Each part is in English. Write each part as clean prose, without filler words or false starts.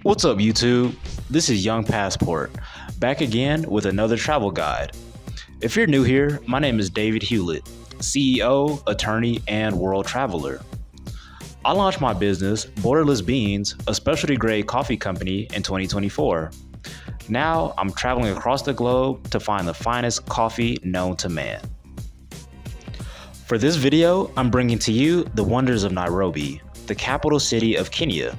What's up, YouTube? This is Young Passport, back again with another travel guide. If you're new here, my name is David Hewlett, CEO, attorney, and world traveler. I launched my business, Borderless Beans, a specialty grade coffee company, in 2024. Now, I'm traveling across the globe to find the finest coffee known to man. For this video, I'm bringing to you the wonders of Nairobi, the capital city of Kenya.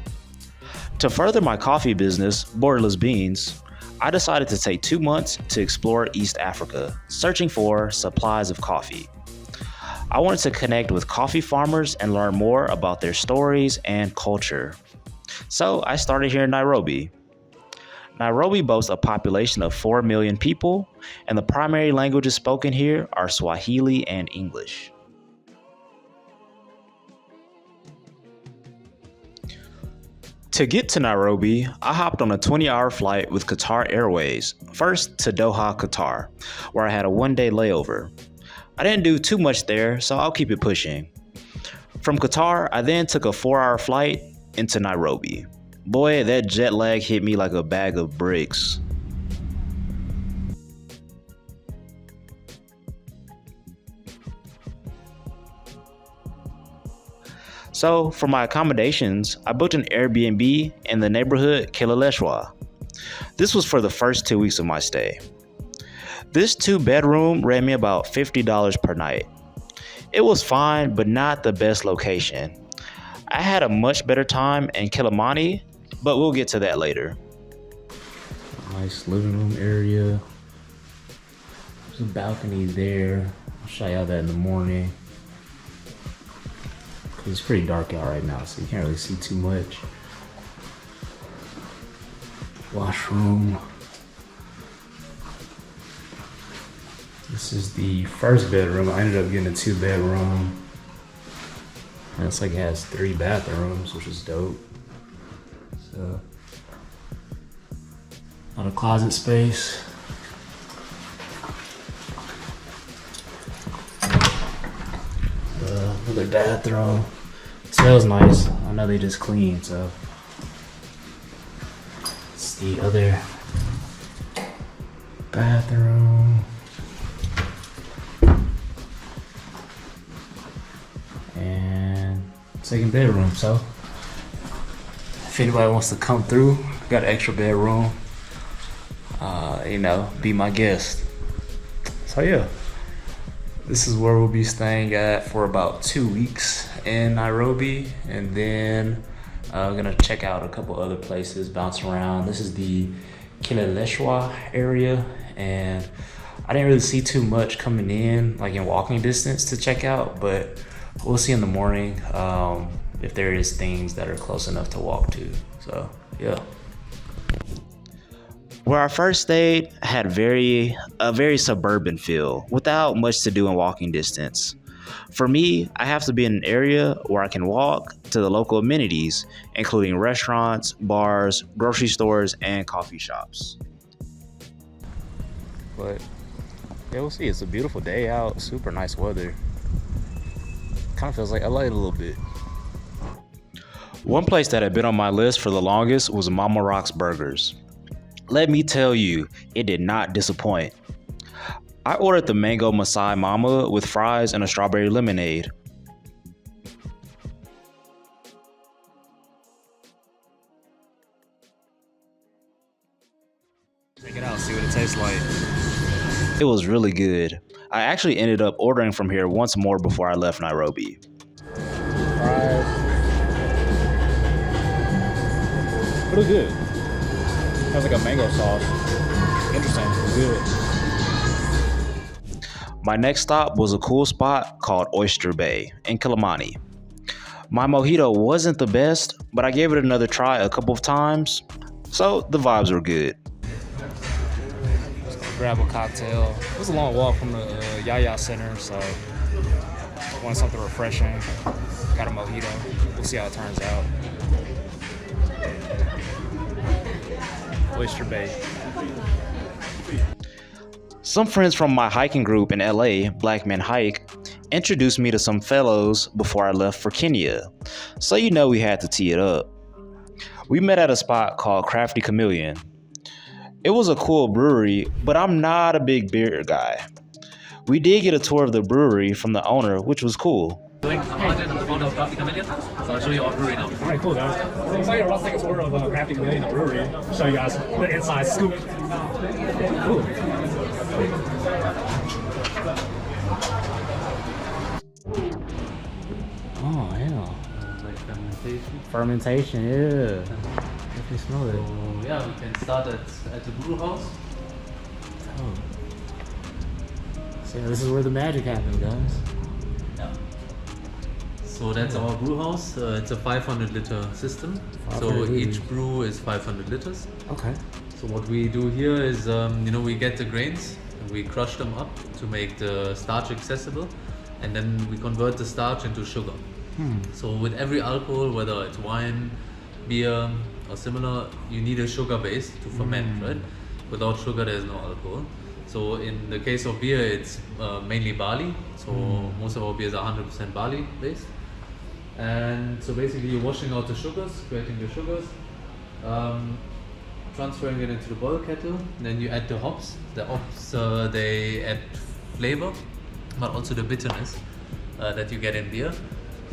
To further my coffee business, Borderless Beans, I decided to take 2 months to explore East Africa, searching for supplies of coffee. I wanted to connect with coffee farmers and learn more about their stories and culture. So I started here in Nairobi. Nairobi boasts a population of 4 million people, and the primary languages spoken here are Swahili and English. To get to Nairobi, I hopped on a 20-hour flight with Qatar Airways, first to Doha, Qatar, where I had a one-day layover. I didn't do too much there, so I'll keep it pushing. From Qatar, I then took a 4-hour flight into Nairobi. Boy, that jet lag hit me like a bag of bricks. So, for my accommodations, I booked an Airbnb in the neighborhood Kilimani. This was for the first 2 weeks of my stay. This 2-bedroom ran me about $50 per night. It was fine, but not the best location. I had a much better time in Kilimani, but we'll get to that later. Nice living room area. There's a balcony there. I'll show y'all that in the morning. It's pretty dark out right now, so you can't really see too much. Washroom. This is the first bedroom. I ended up getting a 2-bedroom. And it's like it has 3 bathrooms, which is dope. So, a lot of closet space. Another bathroom. It smells nice. I know they just cleaned, so. It's the other bathroom. And second bedroom, so. If anybody wants to come through, got an extra bedroom, be my guest. So yeah. This is where we'll be staying at for about 2 weeks in Nairobi, and then we're gonna check out a couple other places, bounce around. This is the Kilimani area, and I didn't really see too much coming in, like in walking distance to check out, but we'll see in the morning if there is things that are close enough to walk to. So yeah. Where I first stayed had a very suburban feel, without much to do in walking distance. For me, I have to be in an area where I can walk to the local amenities, including restaurants, bars, grocery stores, and coffee shops. But yeah, we'll see. It's a beautiful day out, super nice weather. Kind of feels like LA a little bit. One place that had been on my list for the longest was Mama Rock's Burgers. Let me tell you, it did not disappoint. I ordered the mango Masai Mama with fries and a strawberry lemonade. Check it out, see what it tastes like. It was really good. I actually ended up ordering from here once more before I left Nairobi. Fries. Pretty good. Has like a mango sauce. Interesting. Good. My next stop was a cool spot called Oyster Bay in Kilimani. My mojito wasn't the best, but I gave it another try a couple of times, so the vibes were good. Just gonna grab a cocktail. It was a long walk from the Yaya Center, so wanted something refreshing. Got a mojito. We'll see how it turns out. Oyster Bay. Some friends from my hiking group in LA, Black Men Hike, introduced me to some fellows before I left for Kenya. So we had to tee it up. We met at a spot called Crafty Chameleon. It was a cool brewery, but I'm not a big beer guy. We did get a tour of the brewery from the owner, which was cool. Doing a project on the phone of Crafty Chameleon, so I'll show you our brewery now. Alright, cool guys. So excited to take a tour of Crafty Chameleon, the brewery. Show you guys the inside scoop. Ooh. Oh yeah. Like fermentation. Fermentation, yeah. Definitely smell it. So yeah, we can start at the brew house. Oh. So this is where the magic happens, guys. Yeah. So that's our brew house. It's a 500 liter system. So each brew is 500 liters. Okay. So what we do here is, we get the grains and we crush them up to make the starch accessible, and then we convert the starch into sugar. So with every alcohol, whether it's wine, beer, or similar, you need a sugar base to ferment, right? Without sugar, there's no alcohol. So in the case of beer, it's mainly barley. So most of our beers are 100% barley based. And so basically you're washing out the sugars, creating the sugars, transferring it into the boil kettle. Then you add the hops. The hops, they add flavor, but also the bitterness that you get in beer.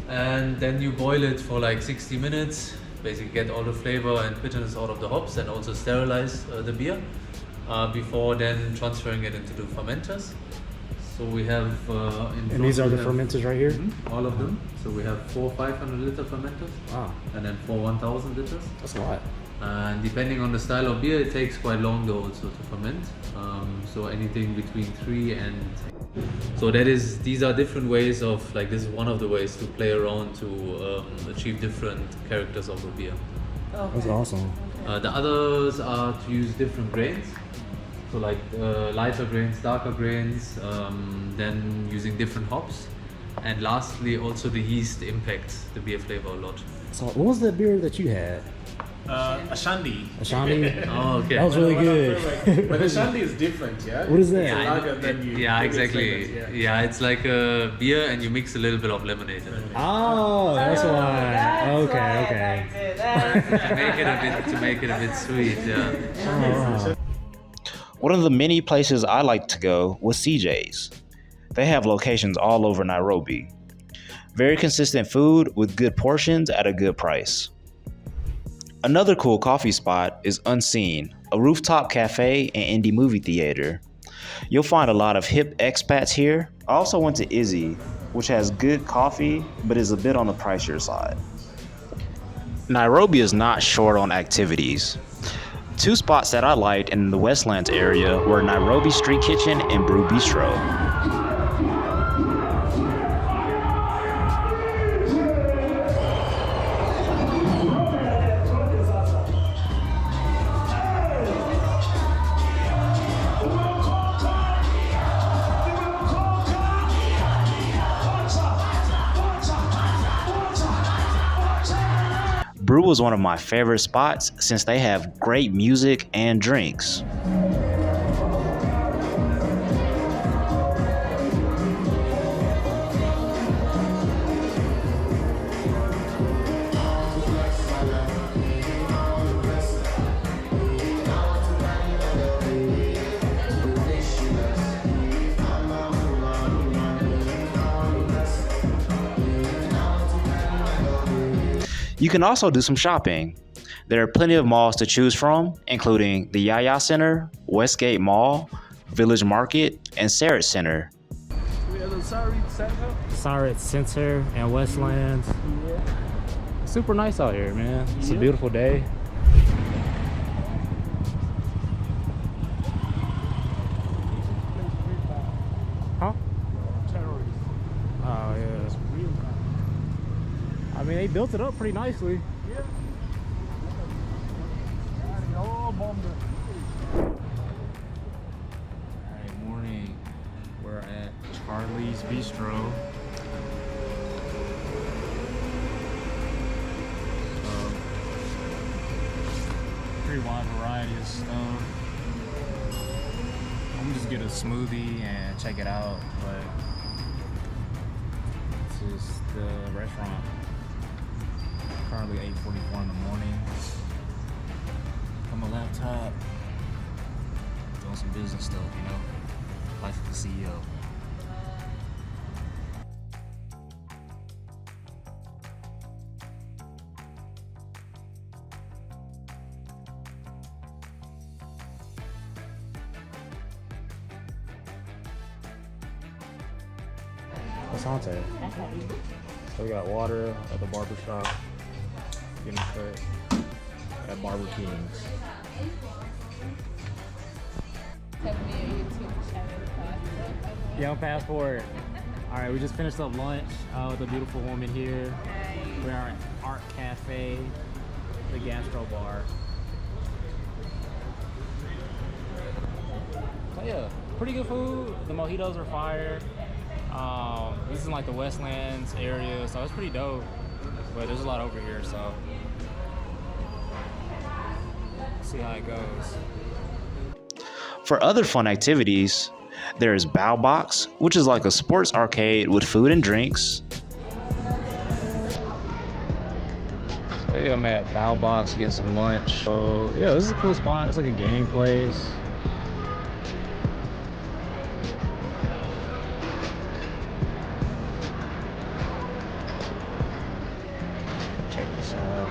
And then you boil it for like 60 minutes, basically get all the flavor and bitterness out of the hops, and also sterilize the beer before then transferring it into the fermenters. So we have and these are the fermenters right here? All of them. So we have 4 500 liter fermenters. Wow. And then 4 1000 liters. That's a lot. And depending on the style of beer, it takes quite long though also to ferment. So anything between 3 and... So these are different ways of, like, this is one of the ways to play around to achieve different characters of a beer. That's awesome. The others are to use different grains. So like lighter grains, darker grains, then using different hops. And lastly, also the yeast impacts the beer flavor a lot. So what was that beer that you had? Ashandi. Ashandi? Oh, okay. That was really good. But Ashandi is different, yeah? What is that? It's a lager, then you Yeah, give it exactly. flavors, Yeah, it's like a beer and you mix a little bit of lemonade in it. Oh, that's why. Okay. To make it a bit sweet, yeah. Oh. One of the many places I like to go was CJ's. They have locations all over Nairobi. Very consistent food with good portions at a good price. Another cool coffee spot is Unseen, a rooftop cafe and indie movie theater. You'll find a lot of hip expats here. I also went to Izzy, which has good coffee but is a bit on the pricier side. Nairobi is not short on activities. 2 spots that I liked in the Westlands area were Nairobi Street Kitchen and Brew Bistro. Brew was one of my favorite spots since they have great music and drinks. You can also do some shopping. There are plenty of malls to choose from, including the Yaya Center, Westgate Mall, Village Market, and Sarit Center. We have the Sarit Center. Sarit Center and Westlands. Yeah. Super nice out here, man. It's a beautiful day. Huh? Oh, yeah. I mean, they built it up pretty nicely. Yeah. Alright, morning. We're at Charlie's Bistro. Pretty wide variety of stuff. I'm gonna just get a smoothie and check it out, but this is the restaurant. currently 8:44 in the morning. On my laptop, doing some business stuff, you know, life of the CEO. Asante. So we got water at the barber shop, getting cut at Barber Kings. Young passport. All right, we just finished up lunch with a beautiful woman here. We're at Art Cafe, the gastro bar. So yeah, pretty good food. The mojitos are fire. This is in like the Westlands area, so it's pretty dope. But there's a lot over here, so see how it goes. For other fun activities, there is Bow Box, which is like a sports arcade with food and drinks. Hey, I'm at Bow Box getting some lunch. So yeah, this is a cool spot. It's like a game place. Check this out.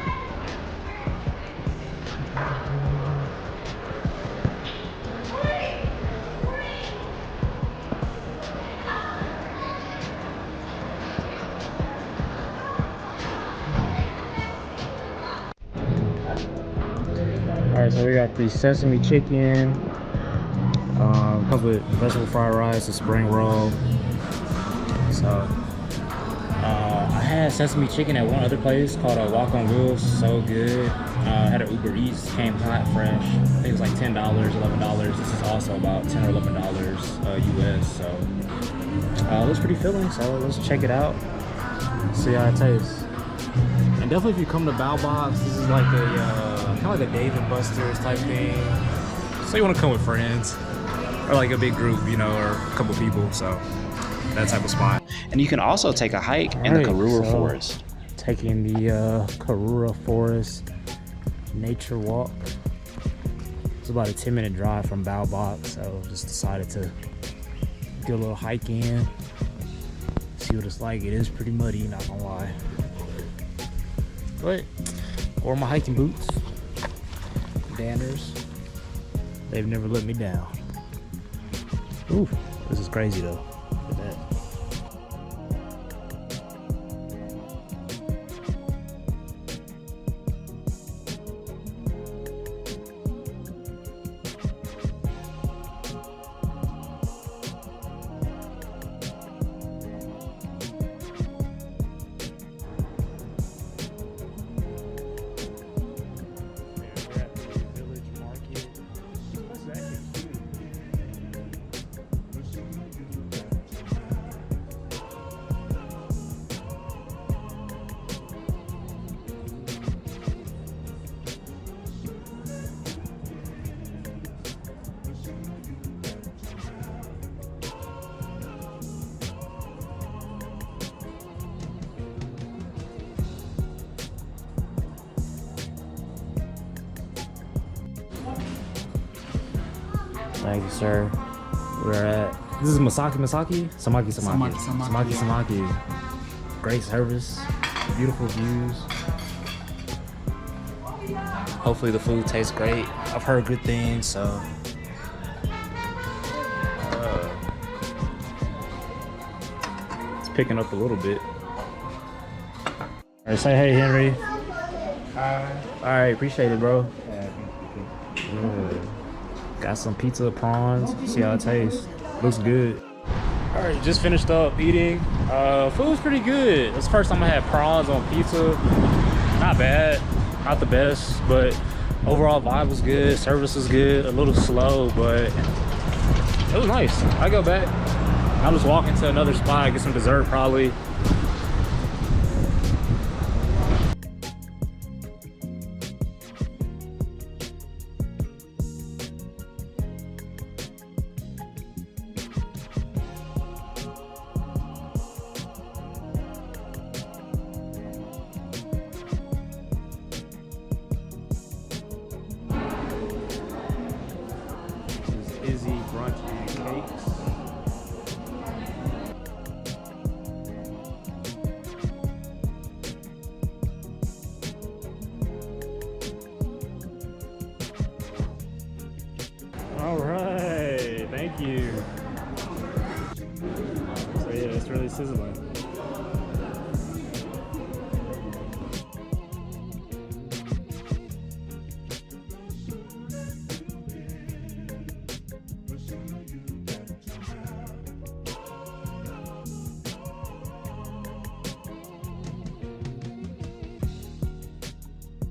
Alright, so we got the sesame chicken, comes with vegetable fried rice, a spring roll. So, I had sesame chicken at one other place called Walk on Wheels, so good. Had an Uber Eats, came hot, fresh. I think it was like $10, $11. This is also about $10 or $11 US, so it was pretty filling, so let's check it out, see how it tastes. And definitely if you come to Bow Box, this is like a kind of like a Dave and Buster's type thing. So you want to come with friends or like a big group, you know, or a couple people. So that type of spot. And you can also take a hike in the Karura Forest. Taking the Karura Forest nature walk. It's about a 10-minute drive from Bow Box, so just decided to get a little hike in, see what it's like. It is pretty muddy, not gonna lie. But wore my hiking boots, Danners. They've never let me down. Ooh, this is crazy though. Look at that. Thank you, sir. We're at, this is Samaki. Great service, beautiful views. Hopefully the food tastes great. I've heard good things, so. It's picking up a little bit. All right, say hey, Henry. Hi. All right, appreciate it, bro. Got some pizza, prawns. See how it tastes. Looks good. All right, just finished up eating. Food's pretty good. It's the first time I had prawns on pizza. Not bad, not the best, but overall vibe was good. Service was good. A little slow, but it was nice. I go back. I'm just walking to another spot, get some dessert probably. sizzling.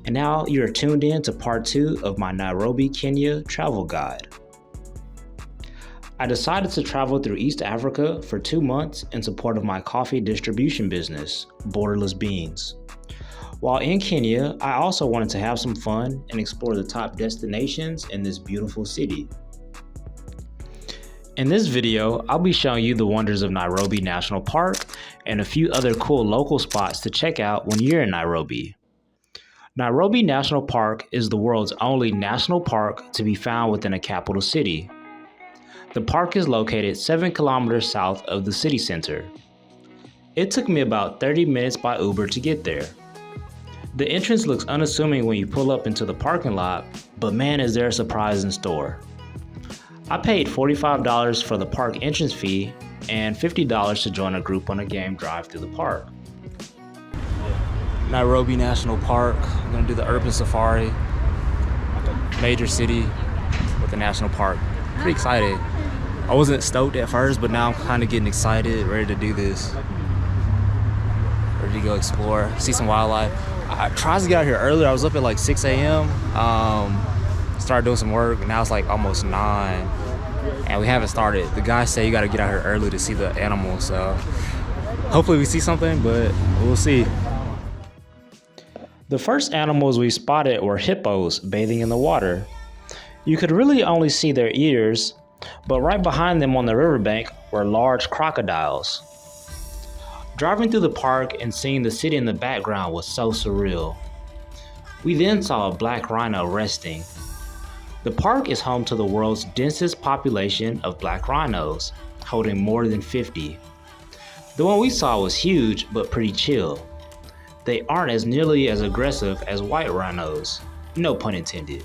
And now you are tuned in to part 2 of my Nairobi, Kenya travel guide. I decided to travel through East Africa for 2 months in support of my coffee distribution business, Borderless Beans. While in Kenya, I also wanted to have some fun and explore the top destinations in this beautiful city. In this video, I'll be showing you the wonders of Nairobi National Park and a few other cool local spots to check out when you're in Nairobi. Nairobi National Park is the world's only national park to be found within a capital city. The park is located 7 kilometers south of the city center. It took me about 30 minutes by Uber to get there. The entrance looks unassuming when you pull up into the parking lot, but man is there a surprise in store. I paid $45 for the park entrance fee and $50 to join a group on a game drive through the park. Nairobi National Park. I'm gonna do the urban safari. Major city with a national park. Pretty excited. I wasn't stoked at first, but now I'm kind of getting excited, ready to do this. Ready to go explore, see some wildlife. I tried to get out here earlier. I was up at like 6 a.m. Started doing some work, and now it's like almost 9. And we haven't started. The guy said you gotta get out here early to see the animals, so hopefully we see something, but we'll see. The first animals we spotted were hippos bathing in the water. You could really only see their ears, but right behind them on the riverbank were large crocodiles. Driving through the park and seeing the city in the background was so surreal. We then saw a black rhino resting. The park is home to the world's densest population of black rhinos, holding more than 50. The one we saw was huge, but pretty chill. They aren't as nearly as aggressive as white rhinos, no pun intended.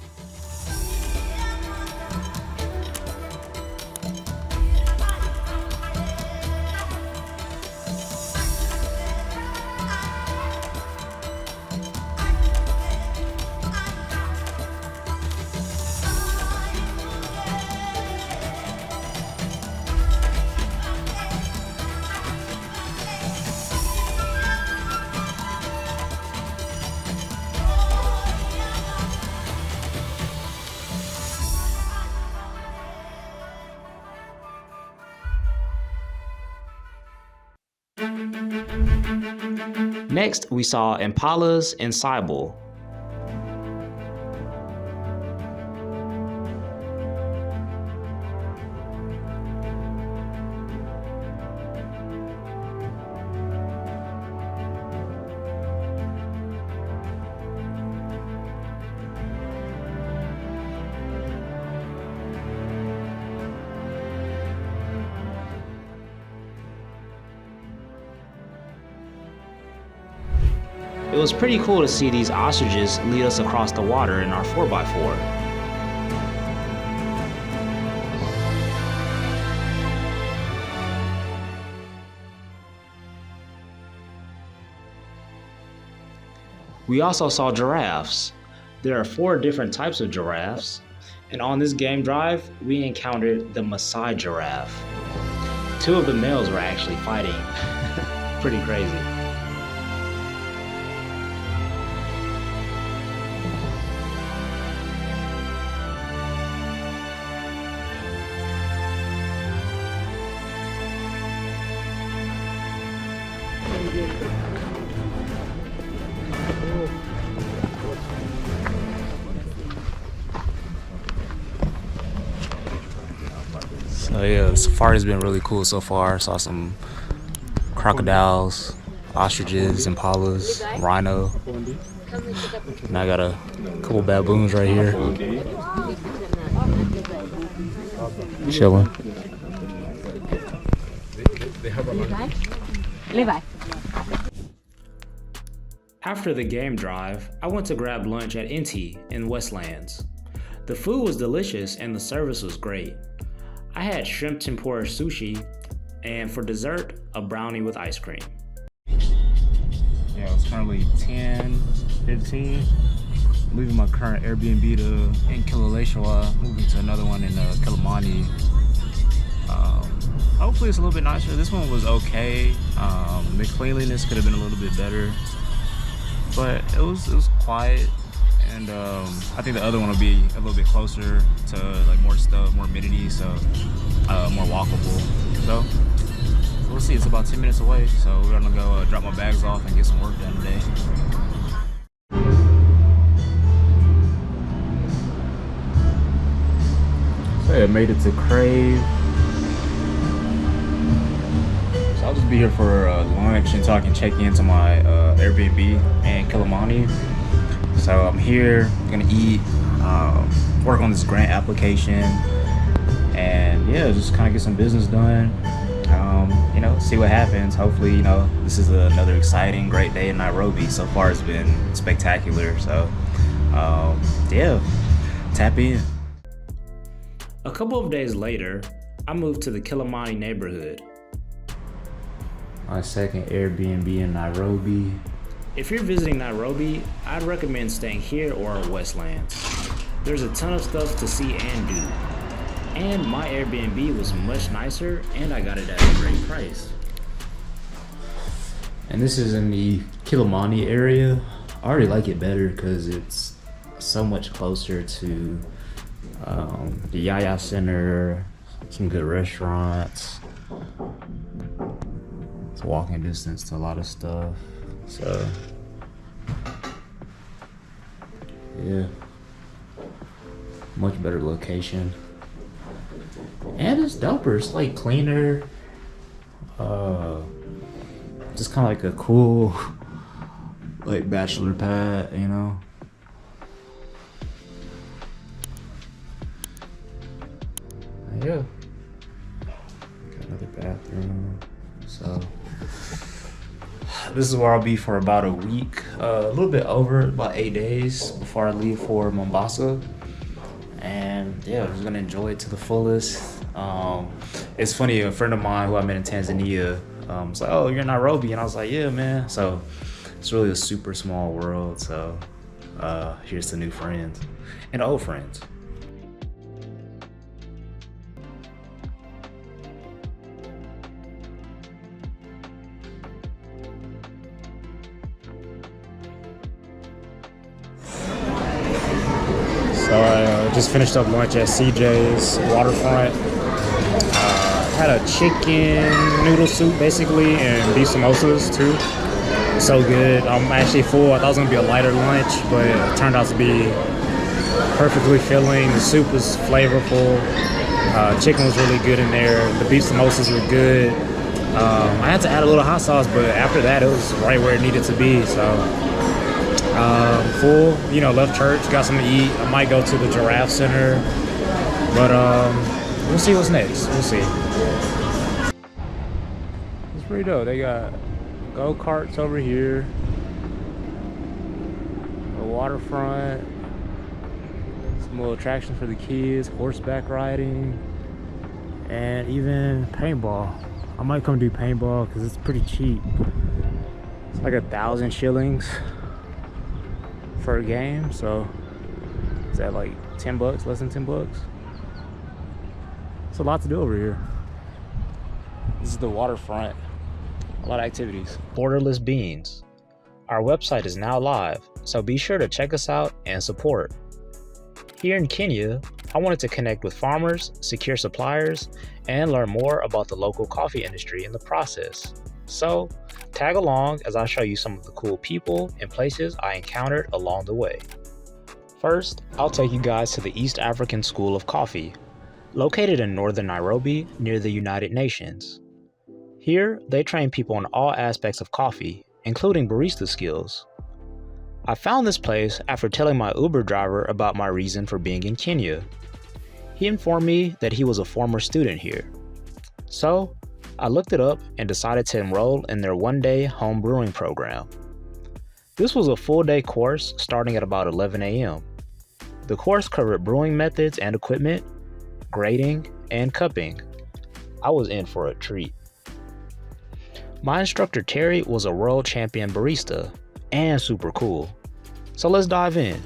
Next, we saw impalas and saibu. It was pretty cool to see these ostriches lead us across the water in our 4x4. We also saw giraffes. There are 4 different types of giraffes, and on this game drive, we encountered the Maasai giraffe. 2 of the males were actually fighting. Pretty crazy. So yeah, the safari's been really cool so far. Saw some crocodiles, ostriches, impalas, rhino. And I got a couple baboons right here. Chilling. After the game drive, I went to grab lunch at Inti in Westlands. The food was delicious and the service was great. I had shrimp tempura sushi, And for dessert, a brownie with ice cream. Yeah, it's currently 10:15. Leaving my current Airbnb in Kilauea, moving to another one in Kilimani. Hopefully it's a little bit nicer. This one was okay. The cleanliness could have been a little bit better, but it was quiet. And I think the other one will be a little bit closer to like more stuff, more amenities, so more walkable. So we'll see. It's about 10 minutes away, so we're gonna go drop my bags off and get some work done today. So I made it to Crave. So I'll just be here for lunch and talk and check into my Airbnb in Kilimani. So I'm here, gonna eat, work on this grant application, and yeah, just kind of get some business done. You know, see what happens. Hopefully, you know, this is another exciting, great day in Nairobi. So far, it's been spectacular. So yeah, tap in. A couple of days later, I moved to the Kilimani neighborhood. My second Airbnb in Nairobi. If you're visiting Nairobi, I'd recommend staying here or Westlands. There's a ton of stuff to see and do. And my Airbnb was much nicer and I got it at a great price. And this is in the Kilimani area. I already like it better because it's so much closer to the Yaya Center, some good restaurants. It's walking distance to a lot of stuff. So yeah, much better location. And it's doper. It's like cleaner. Just kind of like a cool, like bachelor pad, you know. Yeah. Got another bathroom. So this is where I'll be for about a week, a little bit over, about 8 days before I leave for Mombasa. And yeah, I'm just gonna enjoy it to the fullest. It's funny, a friend of mine who I met in Tanzania was like, "Oh, you're in Nairobi," and I was like, "Yeah, man." So it's really a super small world. So here's to new friends and old friends. So I just finished up lunch at CJ's Waterfront. Had a chicken noodle soup basically and beef samosas too. So good. I'm actually full. I thought it was gonna be a lighter lunch, but it turned out to be perfectly filling. The soup was flavorful. Chicken was really good in there. The beef samosas were good. I had to add a little hot sauce, but after that it was right where it needed to be. So full, you know, left church, got something to eat. I might go to the Giraffe Center, but we'll see what's next. We'll see. It's pretty dope. They got go-karts over here, the waterfront, some little attractions for the kids, horseback riding, and even paintball. I might come do paintball because it's pretty cheap. It's like 1,000 shillings for a game, so is that like 10 bucks, less than 10 bucks? It's a lot to do over here. This is the waterfront, a lot of activities. Borderless Beans. Our website is now live, so be sure to check us out and support. Here in Kenya, I wanted to connect with farmers, secure suppliers, and learn more about the local coffee industry in the process. So, tag along as I show you some of the cool people and places I encountered along the way. First, I'll take you guys to the East African School of Coffee, located in northern Nairobi near the United Nations. Here, they train people on all aspects of coffee, including barista skills. I found this place after telling my Uber driver about my reason for being in Kenya. He informed me that he was a former student here. So, I looked it up and decided to enroll in their one-day home brewing program. This was a full-day course starting at about 11 a.m. The course covered brewing methods and equipment, grading, and cupping. I was in for a treat. My instructor Terry was a world champion barista and super cool. So let's dive in.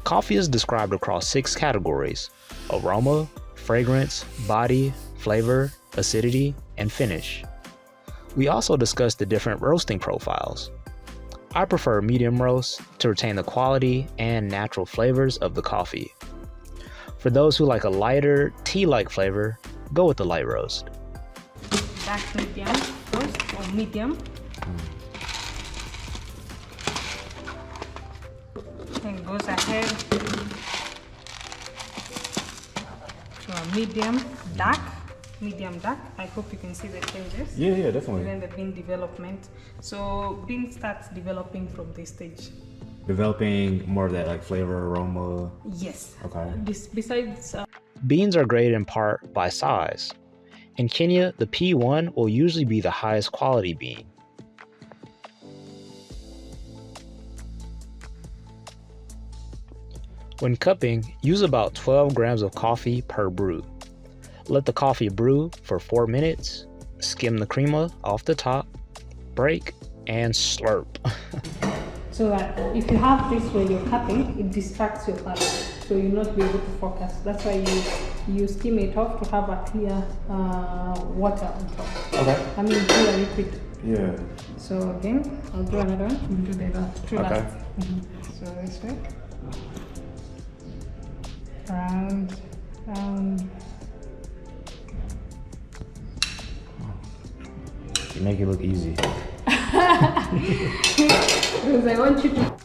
Coffee is described across 6 categories: aroma, fragrance, body, flavor, acidity, and finish. We also discussed the different roasting profiles. I prefer medium roast to retain the quality and natural flavors of the coffee. For those who like a lighter, tea-like flavor, go with the light roast. Dark medium roast or medium. And goes ahead to a medium dark. I hope you can see the changes. Yeah, definitely. And then the bean development. So bean starts developing from this stage. Developing more of that like flavor, aroma. Yes. Okay. Besides. Beans are graded in part by size. In Kenya, the P1 will usually be the highest quality bean. When cupping, use about 12 grams of coffee per brew. Let the coffee brew for 4 minutes, skim the crema off the top, break, and slurp. So that if you have this when you're cupping, it distracts your palate, so you'll not be able to focus. That's why you skim it off to have a clear water on top. Okay. I mean clear liquid. Yeah. So again, I'll do another one. We'll do the two Okay. last. So this way. Round. You make it look easy. Because I want you to.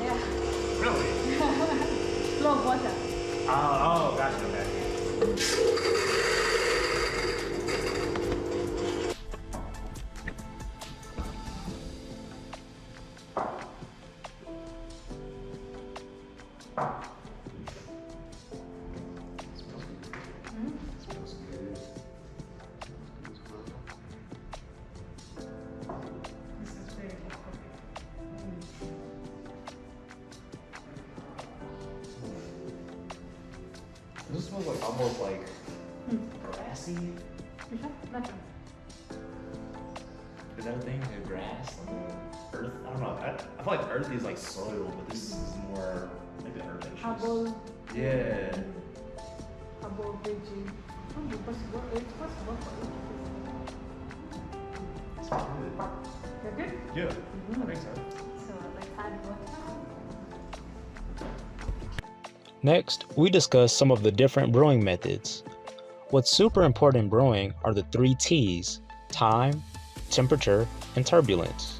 Yeah. Really? Flow of water. Oh, gotcha. Okay. This smells like almost like grassy. Nothing. Is that a thing? Like grass? Like earth? I don't know. I feel like earth is like soil, but this is more maybe herbaceous. Herbal. Yeah. Herbal veggie. It's possible for it. It's good. You're good? Yeah. I think so. So let's add water. Next, we discuss some of the different brewing methods. What's super important in brewing are the 3 T's: time, temperature, and turbulence.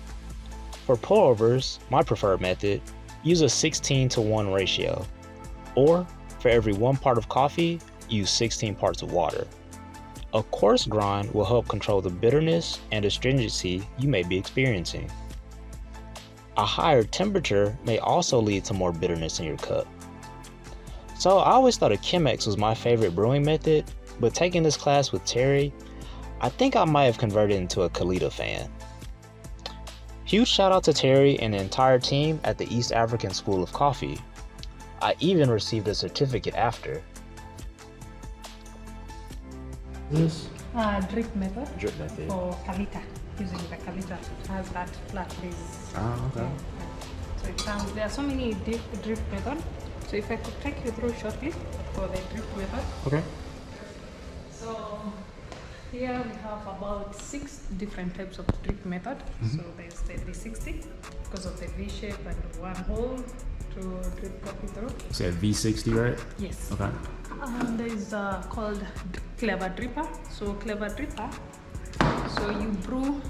For pour-overs, my preferred method, use a 16:1 ratio. Or, for every 1 part of coffee, use 16 parts of water. A coarse grind will help control the bitterness and astringency you may be experiencing. A higher temperature may also lead to more bitterness in your cup. So I always thought a Chemex was my favorite brewing method, but taking this class with Terry, I think I might have converted into a Kalita fan. Huge shout out to Terry and the entire team at the East African School of Coffee. I even received a certificate after. This? Drip method. Drip method. For Kalita. Using the Kalita. It has that flat base. Oh, okay. So it comes, there are so many drip methods. So if I could take you through shortly for the drip method. Okay. So here we have about 6 different types of drip method. So there's the 360 because of the V shape and one hole to drip coffee through. You said V60, right? Yes. Okay. There is called clever dripper. So clever dripper. So you brew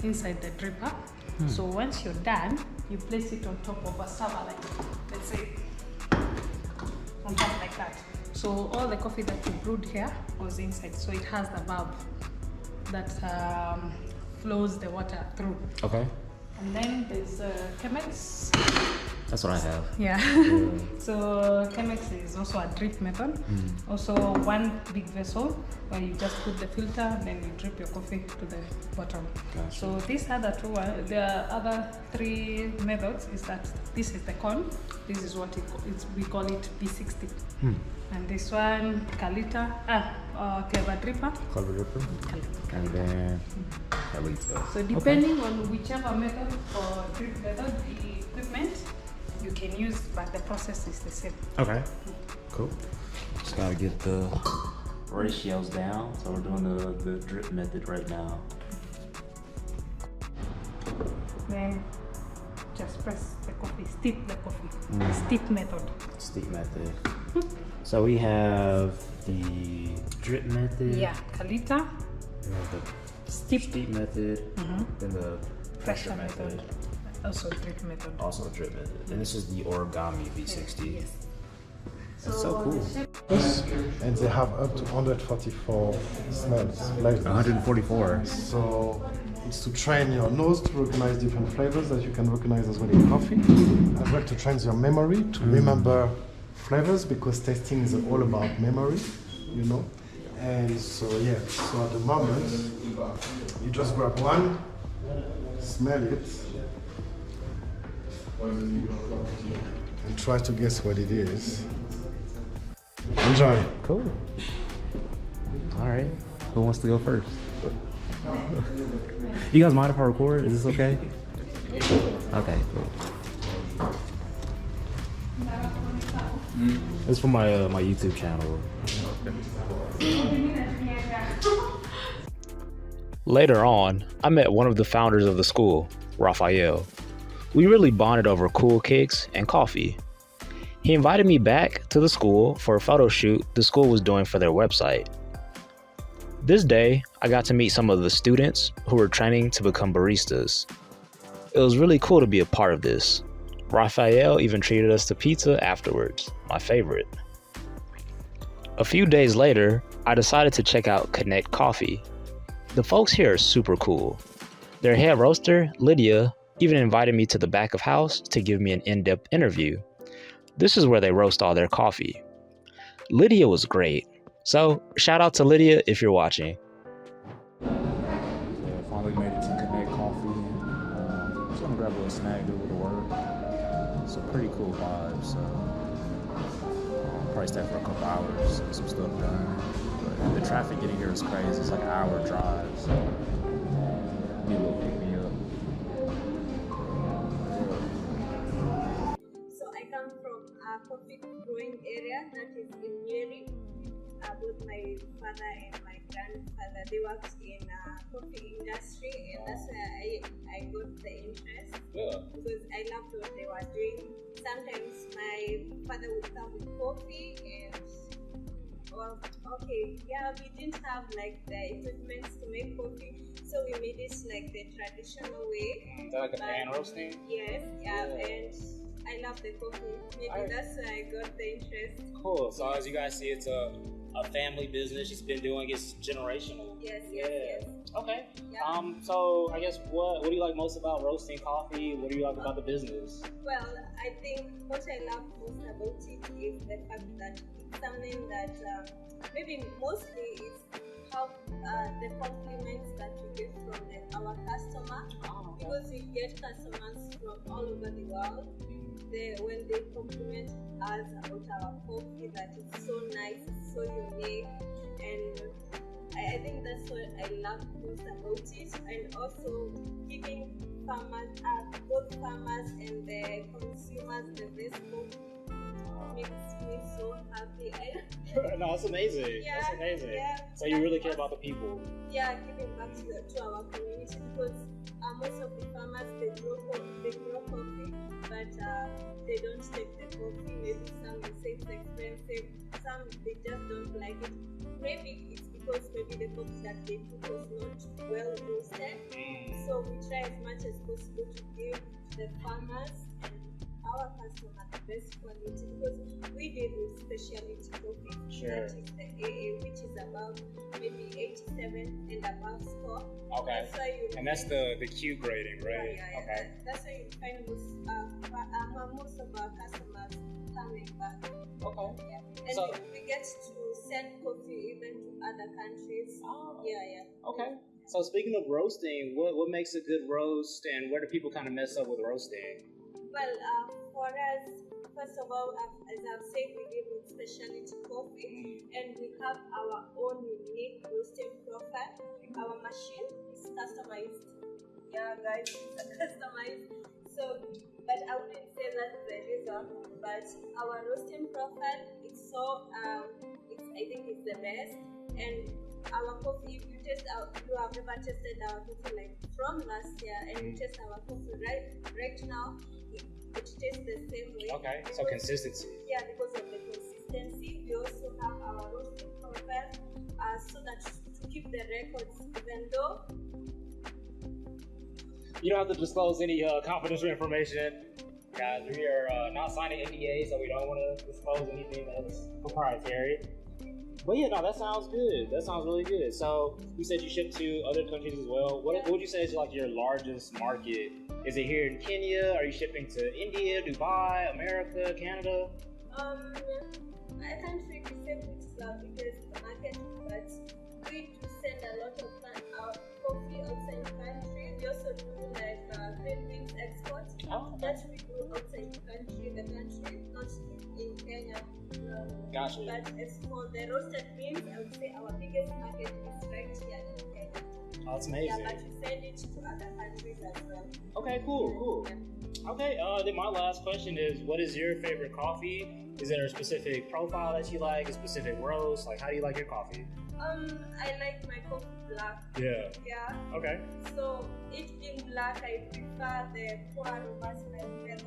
inside the dripper. So once you're done, you place it on top of a server, like let's say on top like that. So all the coffee that you brewed here goes inside. So it has the valve that flows the water through. Okay. And then there's Chemex. That's what I have. Yeah. So Chemex is also a drip method. Also one big vessel where you just put the filter, then you drip your coffee to the bottom. Gotcha. So these other two, the other three methods is that this is the cone. This is what we call it V60. And this one, Clever dripper. Clever dripper. And then Kalita. So depending on whichever method or drip method, the equipment you can use, but the process is the same. Okay. Cool. Just gotta get the ratios down. So we're doing the drip method right now. Then just press the coffee, steep the coffee. Steep method. Steep method. So we have the drip method. Yeah, Kalita, We have the steep method. Then the pressure method. Also drip method. Also drip method. And this is the origami V60. Yes. That's so cool. And they have up to 144 smells flavors. 144. So it's to train your nose to recognize different flavors that you can recognize as well in coffee, as well to train your memory to remember flavors, because tasting is all about memory, you know. And so yeah, so at the moment you just grab one, smell it, and try to guess what it is. Enjoy. Cool. All right. Who wants to go first? You guys mind if I record? Is this okay? Okay, cool. It's for my my YouTube channel. Later on, I met one of the founders of the school, Raphael. We really bonded over cool kicks and coffee. He invited me back to the school for a photo shoot the school was doing for their website. This day, I got to meet some of the students who were training to become baristas. It was really cool to be a part of this. Raphael even treated us to pizza afterwards, my favorite. A few days later, I decided to check out Connect Coffee. The folks here are super cool. Their head roaster, Lydia, even invited me to the back of house to give me an in-depth interview. This is where they roast all their coffee. Lydia was great. So, shout out to Lydia if you're watching. Yeah, finally made it to Connect Coffee. Just gonna grab a little snack, do a little work. It's a pretty cool vibe, so probably stay for a couple hours, get some stuff done. But the traffic getting here is crazy. It's like an hour drive, so need a little pick me up. So I come from a coffee growing area that is in Nyeri. Both my father and my grandfather, they worked in coffee industry, and that's where I got the interest. Because I loved what they were doing. Sometimes my father would come with coffee and we didn't have like the equipment to make coffee, so we made it like the traditional way. Is that like a pan roasting? Yes, and I love the coffee. Maybe that's where I got the interest. Cool. So as you guys see, it's a family business. She's been doing it generational. Yes. Okay. Yeah. So I guess what do you like most about roasting coffee? What do you like about the business? Well, I think what I love most about it is the fact that it's something that maybe mostly is how the compliments that you get from our customer, because we get customers from all over the world. When they compliment us about our coffee, that it's so nice, it's so unique, and I think that's what I love most about it. And also giving farmers, both farmers and the consumers, the best coffee makes me so happy. No, that's amazing. Yeah, that's amazing. yeah. So you really care about the people. Yeah, giving back to our community, because most of the farmers they grow coffee but they don't take the coffee. Maybe some will say it's expensive, some they just don't like it. Maybe it's because maybe the coffee that they put was not well roasted. So we try as much as possible to give the farmers and our customers the best quality, because we deal with specialty coffee. Sure. That is the AA, which is about maybe 87 and above score. Okay. That's why you And that's the Q grading, right? yeah. Okay. That's why you find most of our customers coming back. Okay. Yeah. And So- we get to send coffee even to other countries. Oh. Yeah. Okay. So speaking of roasting, what makes a good roast, and where do people kind of mess up with roasting? Well, for us, first of all, as I've said, we deal with specialty coffee, and we have our own unique roasting profile. Our machine is customized. Yeah, guys, it's customized. So, but I wouldn't say that's the reason. But our roasting profile is so, I think it's the best. And our coffee, if you taste you have never tasted our coffee like from last year, and you taste our coffee right now, it tastes the same way. Okay. So consistency. Yeah, because of the consistency. We also have our roasting profile, so that to keep the records, even though You don't have to disclose any confidential information. Guys, we are not signing NDA, so we don't want to disclose anything that's proprietary. But yeah, no, that sounds good. That sounds really good. So you said you ship to other countries as well. What would you say is like your largest market? Is it here in Kenya? Are you shipping to India, Dubai, America, Canada? I can't really say which is our biggest market, but we do send a lot of our coffee outside the country. We also do like green beans export. Oh, That we do outside the country, not in Kenya. Gotcha. But as for the roasted beans, I would say our biggest market is right here in Kenya. Oh, that's amazing. Yeah, but we send it to other countries as well. Okay, cool. Yeah. Okay, then my last question is, what is your favorite coffee? Is there a specific profile that you like, a specific roast? Like, how do you like your coffee? I like my coffee black. Yeah. Yeah. Okay. So it being black, I prefer the Poa Robust method.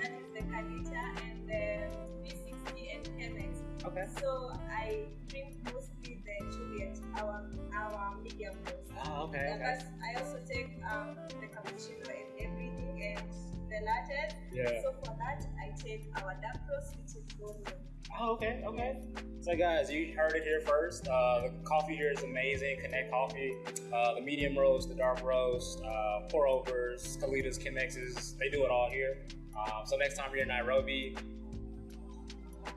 That is the Kalita and the V60 and Chemex. Okay. So I drink mostly the Juliet, our medium roast. Oh, okay. But I also take the cappuccino and everything and the latte. Yeah. So for that, I take our dark roast, which is golden. Oh, okay. So guys, you heard it here first. The coffee here is amazing. Connect Coffee, the medium roast, the dark roast, pour overs, Kalitas, Chemexes, they do it all here. So next time you're in Nairobi,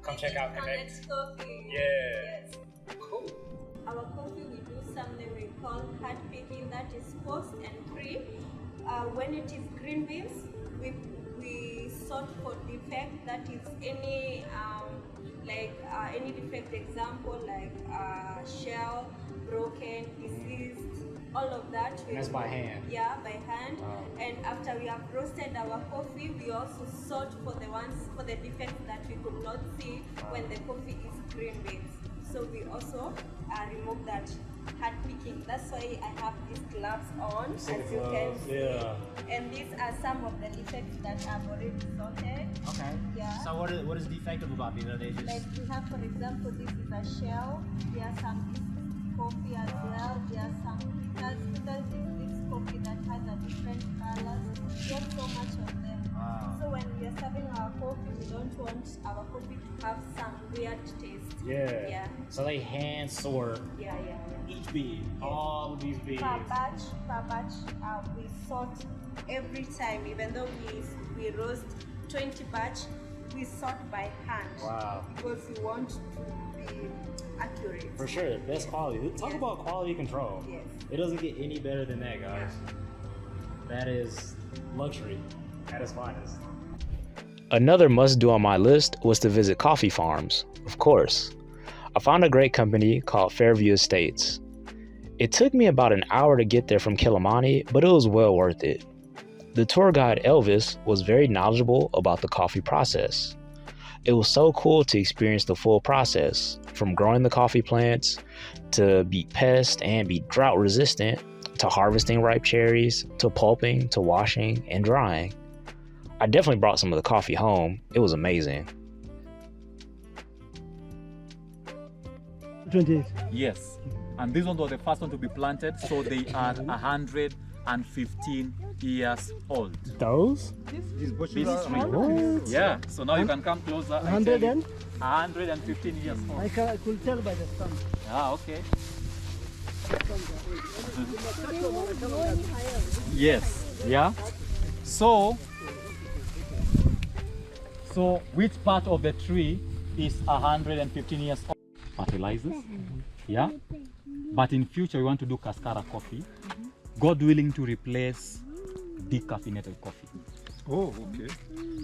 come check out Connect. Coffee. Yeah. Yes. Cool. Our coffee, we do something we call hard picking, that is post and pre. When it is green beans, we sort for defect, that is any any defect, example like shell, broken, diseased, all of that. And that's by hand? Yeah, by hand. Wow. And after we have roasted our coffee, we also sort for the defects that we could not see when the coffee is green beans. So we also remove that hard picking. That's why I have these gloves on, as you can see. Yeah. And these are some of the defects that I've already sorted. Okay. Yeah. So what is defective about these? Are they just Like we have, for example, this is a shell. There are some coffee as well. There are some filters. Filters is this coffee that has a different colors. There's so much of them. Wow. So when we are serving our coffee, we don't want our coffee to have some weird taste. Yeah. Yeah. So they hand sort Yeah. each bean, all of these beans. Per batch, we sort every time. Even though we roast 20 batch, we sort by hand. Wow. Because we want to be accurate. For sure, best quality. Talk about quality control. Yes. It doesn't get any better than that, guys. That is luxury at its finest. Another must-do on my list was to visit coffee farms, of course. I found a great company called Fairview Estates. It took me about an hour to get there from Kilimani, but it was well worth it. The tour guide Elvis was very knowledgeable about the coffee process. It was so cool to experience the full process, from growing the coffee plants, to be pest and be drought resistant, to harvesting ripe cherries, to pulping, to washing and drying. I definitely brought some of the coffee home. It was amazing. 28. Yes. And these ones were the first one to be planted, so they are 115 years old. Those? These bushes are are yeah. So now you can come closer. 100 and? 115 years old. I could tell by the sun. Ah, okay. Yes. Yeah. So which part of the tree is 115 years old? Fertilizers. Yeah. But in future we want to do cascara coffee. God willing, to replace decaffeinated coffee. Oh, okay.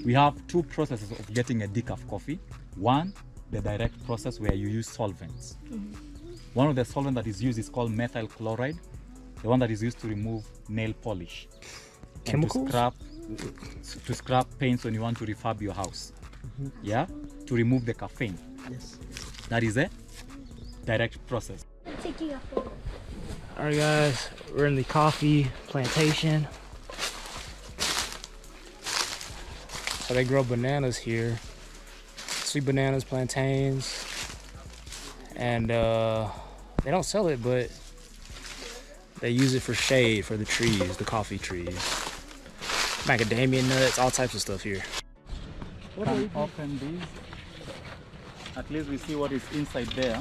We have two processes of getting a decaf coffee. One, the direct process where you use solvents. One of the solvents that is used is called methyl chloride, the one that is used to remove nail polish. Chemicals? And to scrap paints when you want to refurb your house. Yeah? To remove the caffeine. Yes. That is a direct process. Alright guys, we're in the coffee plantation. So they grow bananas here. Sweet bananas, plantains. And they don't sell it, but they use it for shade for the trees, the coffee trees. Macadamia nuts, all types of stuff here. Can open these. At least we see what is inside there.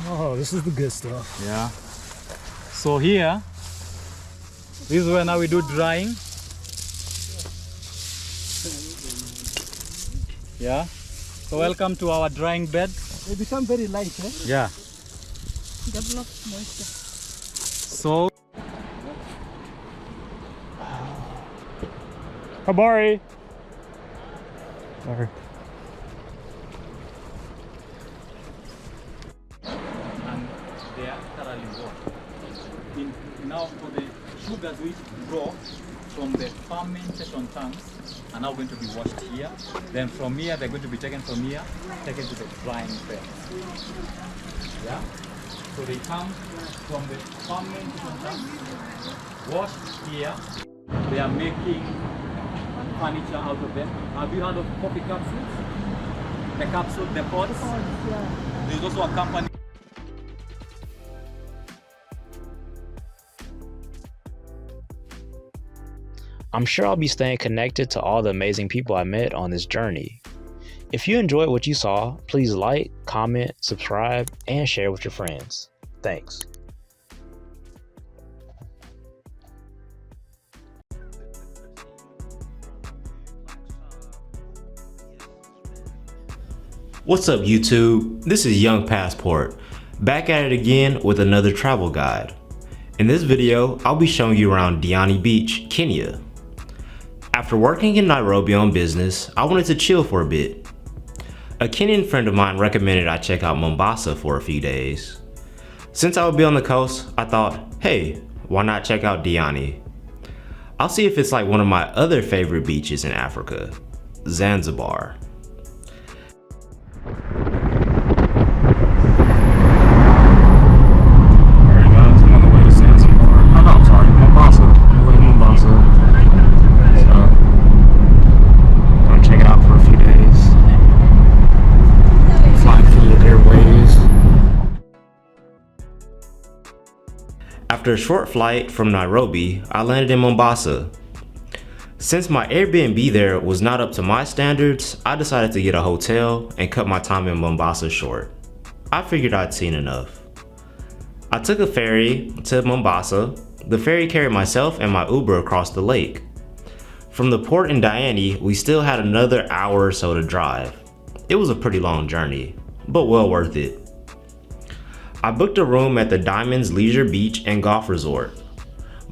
Oh, this is the good stuff. Yeah. So here, this is where now we do drying. Yeah. So welcome to our drying bed. They become very light, eh? Yeah. Develop moisture. So Habari. Sorry. and they are thoroughly washed. Now for the sugars which grow from the fermentation tanks are now going to be washed here. Then from here they're going to be taken from here, taken to the drying bed. Yeah? So they come from the fermentation tanks, washed here. They are making furniture out of them. Have you heard of coffee capsules? The capsule, the pods? Yeah. There's also a company. I'm sure I'll be staying connected to all the amazing people I met on this journey. If you enjoyed what you saw, please like, comment, subscribe, and share with your friends. Thanks. What's up, YouTube? This is Young Passport, back at it again with another travel guide. In this video, I'll be showing you around Diani Beach, Kenya. After working in Nairobi on business, I wanted to chill for a bit. A Kenyan friend of mine recommended I check out Mombasa for a few days. Since I would be on the coast, I thought, hey, why not check out Diani? I'll see if it's like one of my other favorite beaches in Africa, Zanzibar. Alright guys, I'm on the way to Zanzibar. Oh no, I'm sorry, Mombasa. I'm on the way to Mombasa. So, I'm gonna check it out for a few days. Flying through the airways. After a short flight from Nairobi, I landed in Mombasa. Since my Airbnb there was not up to my standards, I decided to get a hotel and cut my time in Mombasa short. I figured I'd seen enough. I took a ferry to Mombasa. The ferry carried myself and my Uber across the lake. From the port in Diani, we still had another hour or so to drive. It was a pretty long journey, but well worth it. I booked a room at the Diamonds Leisure Beach and Golf Resort.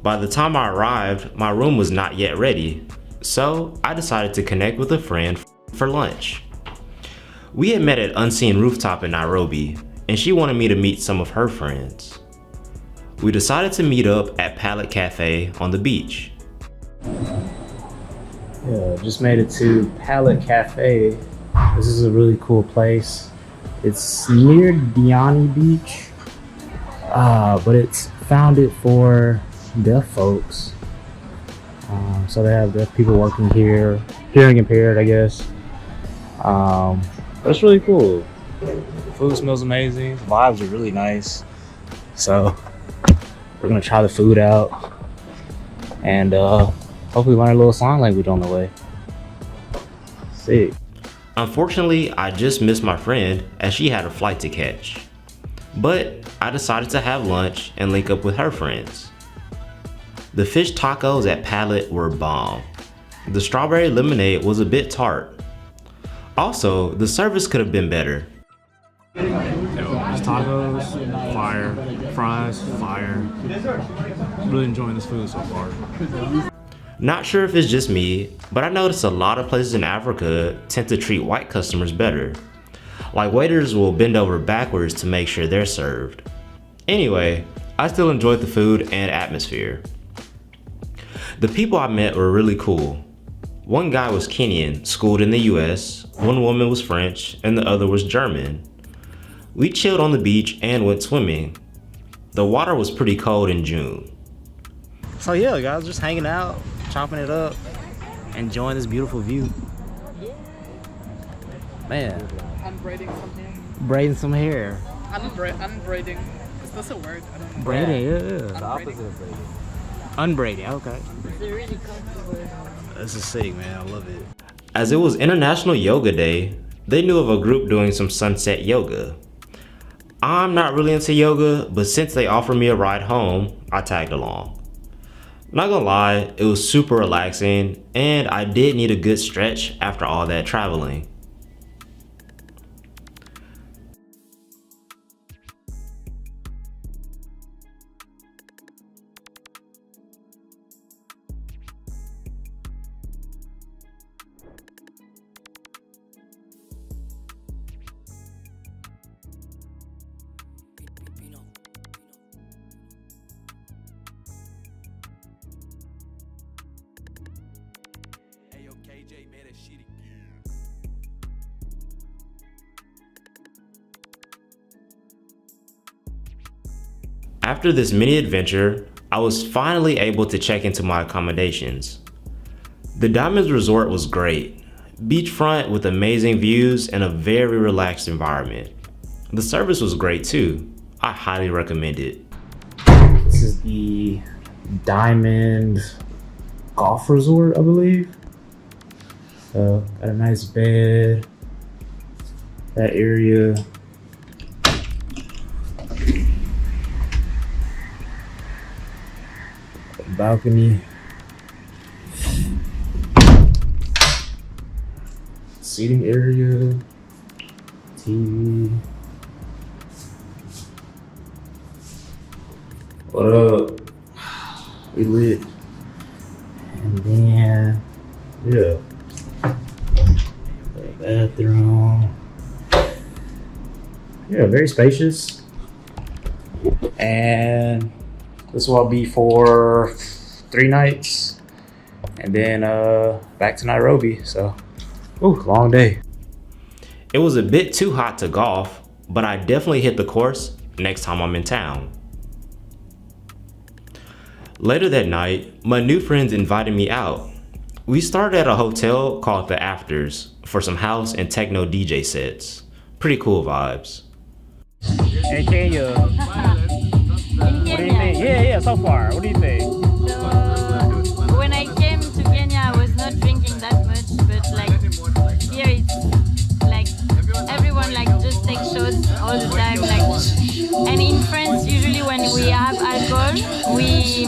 By the time I arrived, my room was not yet ready, so I decided to connect with a friend for lunch. We had met at Unseen Rooftop in Nairobi, and she wanted me to meet some of her friends. We decided to meet up at Palette Cafe on the beach. Yeah, just made it to Palette Cafe. This is a really cool place. It's near Diani Beach, but it's founded for deaf folks. So they have deaf people working here, hearing impaired, I guess. But it's really cool. Food smells amazing. The vibes are really nice. So we're gonna try the food out and hopefully learn a little sign language on the way. Sick. Unfortunately, I just missed my friend as she had a flight to catch. But I decided to have lunch and link up with her friends. The fish tacos at Palette were bomb. The strawberry lemonade was a bit tart. Also, the service could have been better. Tacos, fire. Fries, fire. Really enjoying this food so far. Not sure if it's just me, but I noticed a lot of places in Africa tend to treat white customers better. Like waiters will bend over backwards to make sure they're served. Anyway, I still enjoyed the food and atmosphere. The people I met were really cool. One guy was Kenyan, schooled in the US, one woman was French, and the other was German. We chilled on the beach and went swimming. The water was pretty cold in June. So yeah, guys, just hanging out, chopping it up, enjoying this beautiful view. Man. I'm braiding some hair. Braiding some hair. Unbraiding. Is this a word? I don't know. Braiding, yeah. The opposite of braiding. Unbraiding, okay. It's a really comfortable. This is sick, man. I love it. As it was International Yoga Day, they knew of a group doing some sunset yoga. I'm not really into yoga, but since they offered me a ride home, I tagged along. Not gonna lie, it was super relaxing, and I did need a good stretch after all that traveling. After this mini adventure, I was finally able to check into my accommodations. The Diamonds Resort was great. Beachfront with amazing views and a very relaxed environment. The service was great too. I highly recommend it. This is the Diamond Golf Resort, I believe. So, got a nice bed. That area. Balcony. Seating area. TV. What up? We lit. And then, yeah. Bathroom. Yeah, very spacious. And this will be for 3 nights. And then back to Nairobi. So, ooh, long day. It was a bit too hot to golf, but I definitely hit the course next time I'm in town. Later that night, my new friends invited me out. We started at a hotel called The Afters for some house and techno DJ sets. Pretty cool vibes. Hey, Kenya. What do you think? Yeah, so far. What do you think? So, when I came to Kenya, I was not drinking that much, but like here it's like everyone like just takes shots all the time. Like, and in France, usually when we have alcohol, we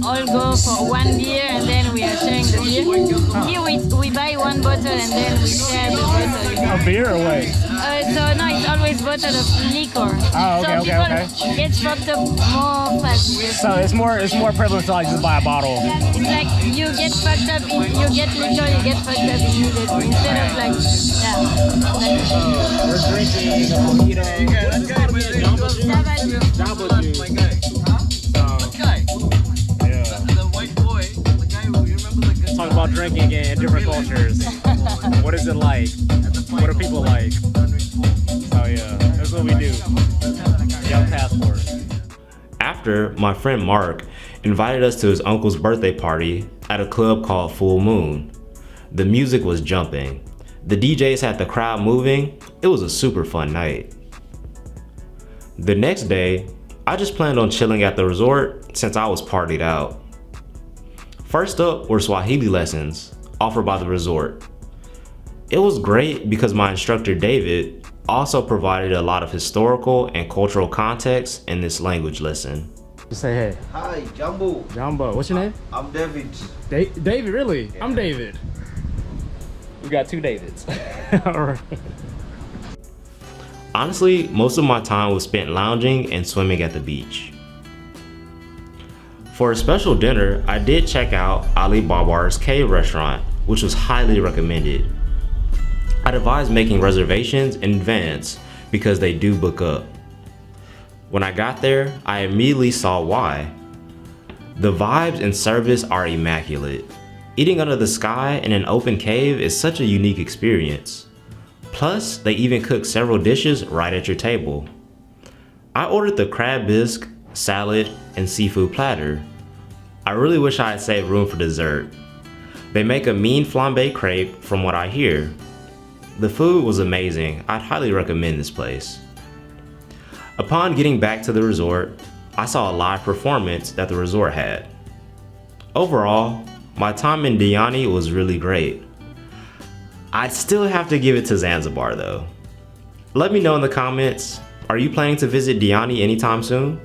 all go for 1 beer and then we are sharing the beer. Here we buy 1 bottle and then we share the bottle. You know? A beer or what? So no, it's always bottle of liquor. Oh, okay, so people get fucked up more fast. So it's more prevalent to like just buy a bottle. It's like you get fucked up, you get liquor, you get fucked up immediately. Instead of like, We're drinking Jamba juice. Talk about drinking in different cultures. What is it like? What are people like? Oh yeah, that's what we do. Young passport. After, my friend Mark invited us to his uncle's birthday party at a club called Full Moon. The music was jumping. The DJs had the crowd moving. It was a super fun night. The next day, I just planned on chilling at the resort since I was partied out. First up were Swahili lessons offered by the resort. It was great because my instructor David also provided a lot of historical and cultural context in this language lesson. Say hey. Hi, Jumbo. Jumbo. What's your name? I'm David. David, really? Yeah. I'm David. We got two Davids. All right. Honestly, most of my time was spent lounging and swimming at the beach. For a special dinner, I did check out Ali Babar's Cave restaurant, which was highly recommended. I'd advise making reservations in advance because they do book up. When I got there, I immediately saw why. The vibes and service are immaculate. Eating under the sky in an open cave is such a unique experience. Plus, they even cook several dishes right at your table. I ordered the crab bisque, salad, and seafood platter. I really wish I had saved room for dessert. They make a mean flambe crepe from what I hear. The food was amazing. I'd highly recommend this place. Upon getting back to the resort, I saw a live performance that the resort had. Overall, my time in Diani was really great. I'd still have to give it to Zanzibar though. Let me know in the comments, are you planning to visit Diani anytime soon?